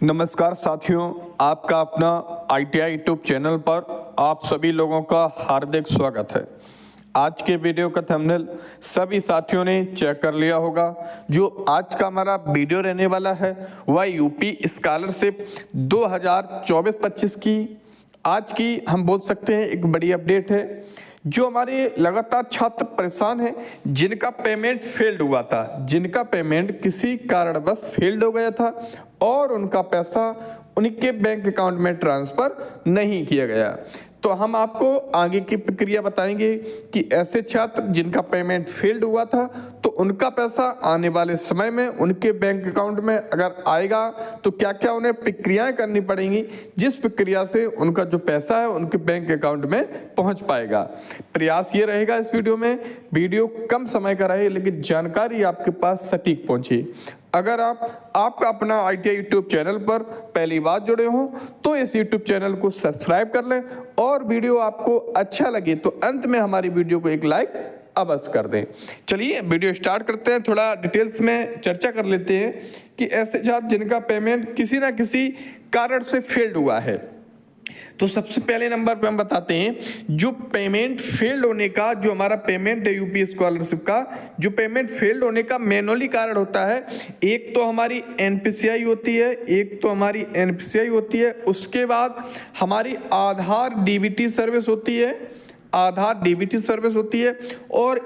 नमस्कार साथियों, आपका अपना ITI यूट्यूब चैनल पर आप सभी लोगों का हार्दिक स्वागत है। आज के वीडियो का थंबनेल सभी साथियों ने चेक कर लिया होगा। जो आज का हमारा वीडियो रहने वाला है वह यूपी स्कॉलरशिप 2024-25 की आज की हम बोल सकते हैं एक बड़ी अपडेट है। जो हमारे लगातार छात्र परेशान हैं, जिनका पेमेंट फेल्ड हुआ था, जिनका पेमेंट किसी कारणवश फेल्ड हो गया था और उनका पैसा उनके बैंक अकाउंट में ट्रांसफर नहीं किया गया, तो हम आपको आगे की प्रक्रिया बताएंगे कि ऐसे छात्र जिनका पेमेंट फेल्ड हुआ था तो उनका पैसा आने वाले समय में उनके बैंक अकाउंट में अगर आएगा तो क्या क्या उन्हें प्रक्रियाएं करनी पड़ेंगी, जिस प्रक्रिया से उनका जो पैसा है उनके बैंक अकाउंट में पहुंच पाएगा। प्रयास ये रहेगा इस वीडियो कम समय का रहे लेकिन जानकारी आपके पास सटीक पहुंचे। अगर आपका अपना ITI यूट्यूब चैनल पर पहली बार जुड़े हो तो इस यूट्यूब चैनल को सब्सक्राइब कर लें और वीडियो आपको अच्छा लगे तो अंत में हमारी वीडियो को एक लाइक अवश्य कर दें। चलिए वीडियो स्टार्ट करते हैं। थोड़ा डिटेल्स में चर्चा कर लेते हैं कि ऐसे छात्र जिनका पेमेंट किसी ना किसी कारण से फेल्ड हुआ है। तो सबसे पहले नंबर पे हम बताते हैं जो पेमेंट फेल्ड होने का, जो हमारा पेमेंट है यूपी स्कॉलरशिप का, जो पेमेंट फेल्ड होने का मैनुअली कारण होता है, एक तो हमारी एनपीसीआई होती है, उसके बाद हमारी आधार डीबीटी सर्विस होती है और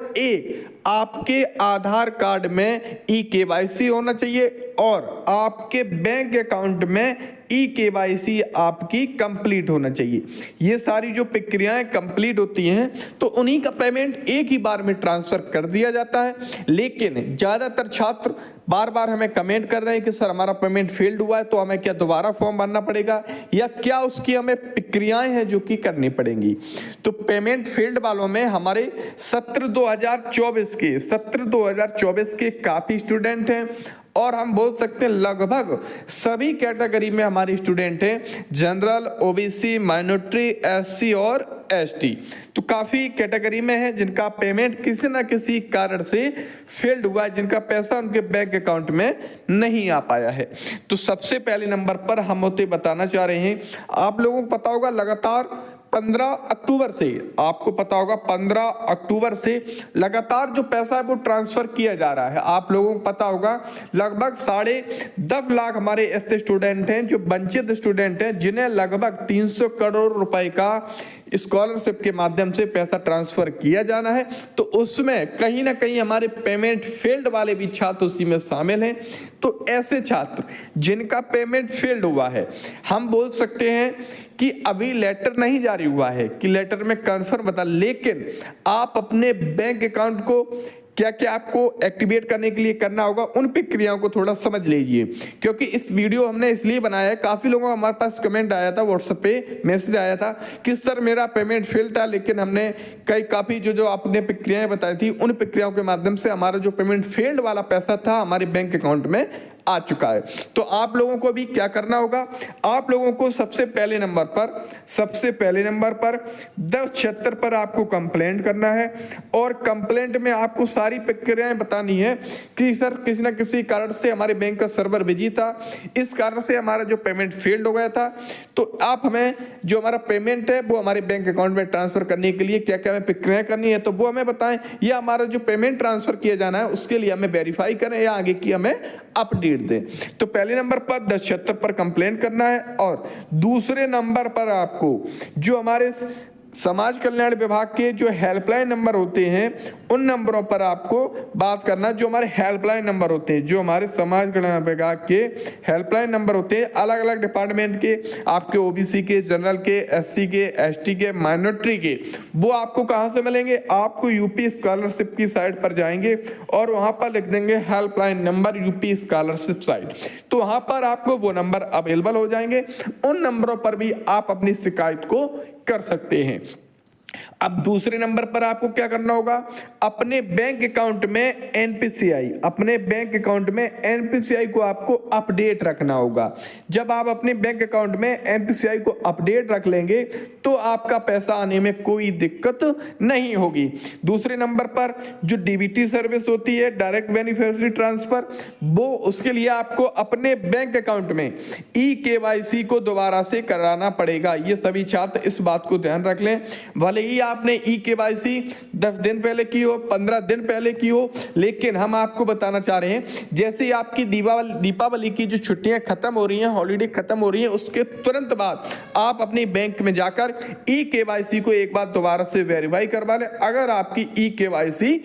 आपके आधार कार्ड में ई-केवाईसी होना चाहिए और आपके बैंक अकाउंट में ई-केवाईसी आपकी कंप्लीट होना चाहिए। ये सारी जो प्रक्रियाएं कंप्लीट होती हैं तो उन्हीं का पेमेंट एक ही बार में ट्रांसफर कर दिया जाता है। लेकिन ज़्यादातर छात्र बार बार हमें कमेंट कर रहे हैं कि सर हमारा पेमेंट फेल्ड हुआ है तो हमें क्या दोबारा फॉर्म भरना पड़ेगा या क्या उसकी हमें प्रक्रियाएं हैं जो कि करनी पड़ेंगी। तो पेमेंट फेल्ड वालों में हमारे सत्र 2024 के काफ़ी स्टूडेंट हैं और हम बोल सकते हैं लगभग सभी कैटेगरी में हमारे स्टूडेंट हैं, जनरल, ओबीसी, माइनॉरिटी, एससी और एसटी। तो काफ़ी कैटेगरी में है जिनका पेमेंट किसी ना किसी कारण से फेल्ड हुआ है, जिनका पैसा उनके बैंक अकाउंट में नहीं आ पाया है। तो सबसे पहले नंबर पर हम होते बताना चाह रहे हैं, आप लोगों को पता होगा लगातार 15 अक्टूबर से, आपको पता होगा 15 अक्टूबर से लगातार जो पैसा है वो ट्रांसफर किया जा रहा है। आप लोगों को पता होगा लगभग 10.5 लाख हमारे ऐसे स्टूडेंट हैं जो वंचित स्टूडेंट हैं, जिन्हें लगभग 300 करोड़ रुपए का स्कॉलरशिप के माध्यम से पैसा ट्रांसफर किया जाना है। तो उसमें कहीं ना कहीं हमारे पेमेंट फेल्ड वाले भी छात्र उसी में शामिल हैं। तो ऐसे छात्र जिनका पेमेंट फेल्ड हुआ है, हम बोल सकते हैं कि अभी लेटर नहीं जारी हुआ है कि लेटर में कंफर्म बता, लेकिन आप अपने बैंक अकाउंट को क्या क्या आपको एक्टिवेट करने के लिए करना होगा उन प्रक्रियाओं को थोड़ा समझ लीजिए, क्योंकि इस वीडियो हमने इसलिए बनाया है, काफ़ी लोगों का हमारे पास कमेंट आया था, व्हाट्सएप पे मैसेज आया था कि सर मेरा पेमेंट फेल था, लेकिन हमने काफ़ी जो आपने प्रक्रियाएं बताई थी उन प्रक्रियाओं के माध्यम से हमारा जो पेमेंट फेल्ड वाला पैसा था हमारे बैंक अकाउंट में आ चुका है। तो आप लोगों को भी क्या करना होगा, आप लोगों को सबसे पहले नंबर पर 1076 पर आपको कंप्लेंट करना है और कंप्लेंट में आपको सारी प्रक्रियाएं बतानी है कि सर किसी ना किसी कारण से हमारे बैंक का सर्वर बिजी था, इस कारण से हमारा जो पेमेंट फेल्ड हो गया था। तो आप हमें जो हमारा पेमेंट है वो हमारे बैंक अकाउंट में ट्रांसफर करने के लिए क्या क्या हमें प्रक्रियाएं करनी है तो वो हमें बताएं, या हमारा जो पेमेंट ट्रांसफर किया जाना है उसके लिए हमें वेरीफाई करें या आगे की हमें अपडेट दें। तो पहले नंबर पर 1076 पर कंप्लेंट करना है और दूसरे नंबर पर आपको जो हमारे समाज कल्याण विभाग के जो हेल्पलाइन नंबर होते हैं उन नंबरों पर आपको बात करना। जो हमारे हेल्पलाइन नंबर होते हैं, जो हमारे समाज कल्याण विभाग के हेल्पलाइन नंबर होते हैं अलग अलग डिपार्टमेंट के, आपके ओबीसी के, जनरल के, एससी के, एसटी के, माइनॉरिटी के, वो आपको कहां से मिलेंगे, आपको यूपी स्कॉलरशिप की साइट पर जाएंगे और वहां पर लिख देंगे helpline number UP scholarship site, तो वहां पर आपको वो नंबर अवेलेबल हो जाएंगे। उन नंबरों पर भी आप अपनी शिकायत को कर सकते हैं। अब दूसरे नंबर पर आपको क्या करना होगा, अपने बैंक अकाउंट में एनपीसीआई, अपने बैंक अकाउंट में एनपीसीआई को आपको अपडेट रखना होगा। जब आप अपने बैंक अकाउंट में एनपीसीआई को अपडेट रख लेंगे तो आपका पैसा आने में कोई दिक्कत नहीं होगी। दूसरे नंबर पर जो डीबीटी सर्विस होती है, डायरेक्ट बेनिफिशियरी ट्रांसफर, वो उसके लिए आपको अपने बैंक अकाउंट में ई-केवाईसी को दोबारा से कराना पड़ेगा। ये सभी छात्र इस बात को ध्यान रख लें। भले ही आपने ई-केवाईसी 10 दिन पहले की हो, 15 दिन पहले की हो, लेकिन हम आपको बताना चाह रहे हैं जैसे ही आपकी दीपावली की जो छुट्टियां खत्म हो रही हैं, हॉलीडे खत्म हो रही हैं, उसके तुरंत बाद आप अपनी बैंक में जाकर ई-केवाईसी को एक बार दोबारा से वेरीफाई करवा लें अगर आपकी ई-केवाईसी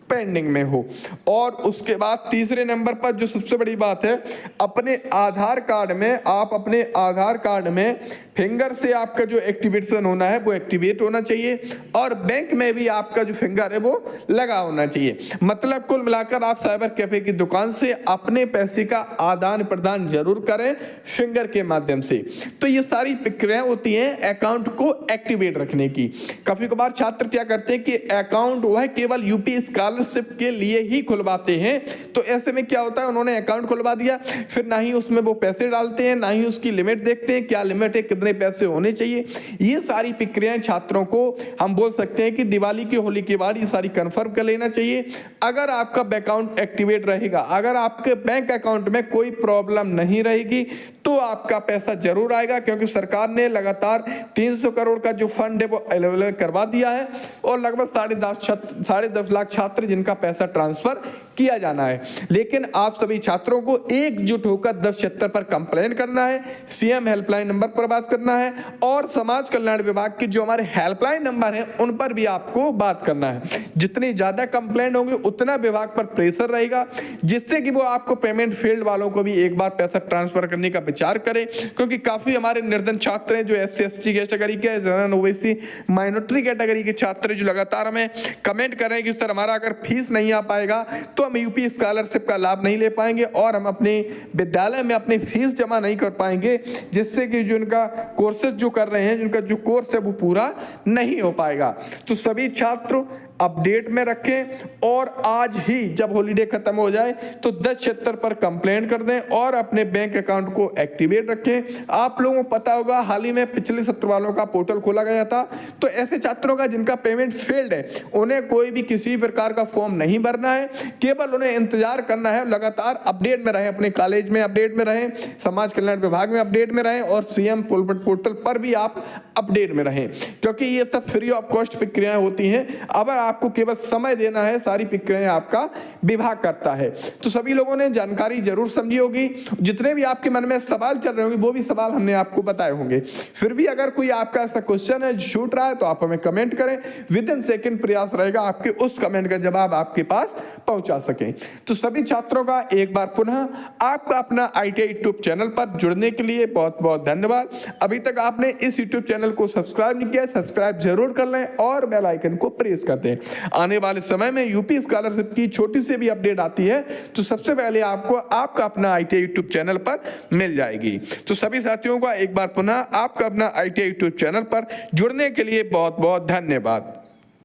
पेंडिंग में हो। और उसके बाद तीसरे नंबर पर जो सबसे बड़ी बात है, अपने आधार कार्ड में, आप अपने आधार कार्ड में फिंगर से आपका जो एक्टिवेशन होना है वो एक्टिवेट होना चाहिए और बैंक में भी आपका जो फिंगर है वो लगा होना चाहिए। मतलब कुल मिलाकर आप साइबर कैफे की दुकान से अपने पैसे का आदान प्रदान जरूर करें फिंगर के माध्यम से। तो ये सारी प्रक्रियाएं होती हैं अकाउंट को एक्टिवेट रखने की। कभी कभार छात्र क्या करते हैं कि अकाउंट वह केवल यूपी स्कॉलरशिप के लिए ही खुलवाते हैं, तो ऐसे में क्या होता है, उन्होंने अकाउंट खुलवा दिया, फिर ना ही उसमें वो पैसे डालते हैं, ना ही उसकी लिमिट देखते हैं, क्या लिमिट है, कितने पैसे होने चाहिए। ये सारी प्रक्रियाएं छात्रों को हम बोल सकते हैं कि दिवाली की होली के बाद ये सारी कंफर्म कर लेना चाहिए। अगर आपका अकाउंट एक्टिवेट रहेगा, अगर आपके बैंक अकाउंट में कोई प्रॉब्लम नहीं रहेगी तो आपका पैसा जरूर आएगा, क्योंकि सरकार ने लगातार 300 करोड़ का जो फंड है वो अवेलेबल करवा दिया है और लगभग 10.5 लाख छात्र जिनका पैसा ट्रांसफर किया जाना है। लेकिन आप सभी छात्रों को एकजुट होकर 1076 पर कंप्लेन करना है, सीएम हेल्पलाइन नंबर पर बात करना है और समाज कल्याण विभाग के जो हमारे हेल्पलाइन नंबर हैं उन पर भी आपको बात करना है। जितनी ज्यादा कंप्लेंट होंगे उतना विभाग पर प्रेशर रहेगा, जिससे कि वो आपको पेमेंट फील्ड वालों को भी एक बार पैसा ट्रांसफर करने का विचार करें। क्योंकि काफी हमारे निर्धन छात्र हैं जो SC ST कैटेगरी के, जनरल OBC माइनॉरिटी कैटेगरी के छात्र जो लगातार हमें कमेंट कर रहे हैं कि सर हमारा अगर फीस नहीं आ पाएगा तो हम यूपी स्कॉलरशिप का लाभ नहीं ले पाएंगे और हम अपने विद्यालय में अपनी फीस जमा नहीं कर पाएंगे, जिससे कि जो उनका कोर्सेज जो कर रहे हैं, जिनका जो कोर्स है वो पूरा नहीं हो पाएगा। तो सभी छात्र अपडेट में रखें और आज ही जब हॉलीडे खत्म हो जाए तो 1076 पर कंप्लेंट कर दें और अपने बैंक अकाउंट को एक्टिवेट रखें। आप लोगों को पता होगा हाल ही में पिछले सत्र वालों का पोर्टल खोला गया था, तो ऐसे छात्रों का जिनका पेमेंट फेल्ड है उन्हें कोई भी किसी प्रकार का फॉर्म नहीं भरना है, केवल उन्हें इंतजार करना है। लगातार अपडेट में रहें, अपने कॉलेज में अपडेट में रहें, समाज कल्याण विभाग में अपडेट में रहें और सीएम पोर्टल पर भी आप अपडेट में रहें, क्योंकि ये सब फ्री ऑफ कॉस्ट प्रक्रियाएं होती हैं। अब आपको केवल समय देना है, सारी प्रक्रियाएं आपका विभाग करता है। तो सभी लोगों ने जानकारी जरूर समझी होगी। जितने भी आपके मन में सवाल चल रहे होंगे वो भी सवाल हमने आपको बताए होंगे। फिर भी अगर कोई आपका ऐसा क्वेश्चन है छूट रहा है तो आप हमें कमेंट करें, विद इन सेकंड प्रयास रहेगा आपके उस कमेंट का जवाब आपके पास पहुंचा सके। तो सभी छात्रों का एक बार पुनः आपका अपना ITI यूट्यूब चैनल पर जुड़ने के लिए बहुत बहुत धन्यवाद। अभी तक आपने इस यूट्यूब चैनल को सब्सक्राइब नहीं किया, सब्सक्राइब जरूर कर लें और बेल आइकन को प्रेस कर दें। आने वाले समय में यूपी स्कॉलरशिप की छोटी सी भी अपडेट आती है तो सबसे पहले आपको आपका अपना ITI यूट्यूब चैनल पर मिल जाएगी। तो सभी साथियों का एक बार पुनः आपका अपना ITI यूट्यूब चैनल पर जुड़ने के लिए बहुत बहुत धन्यवाद।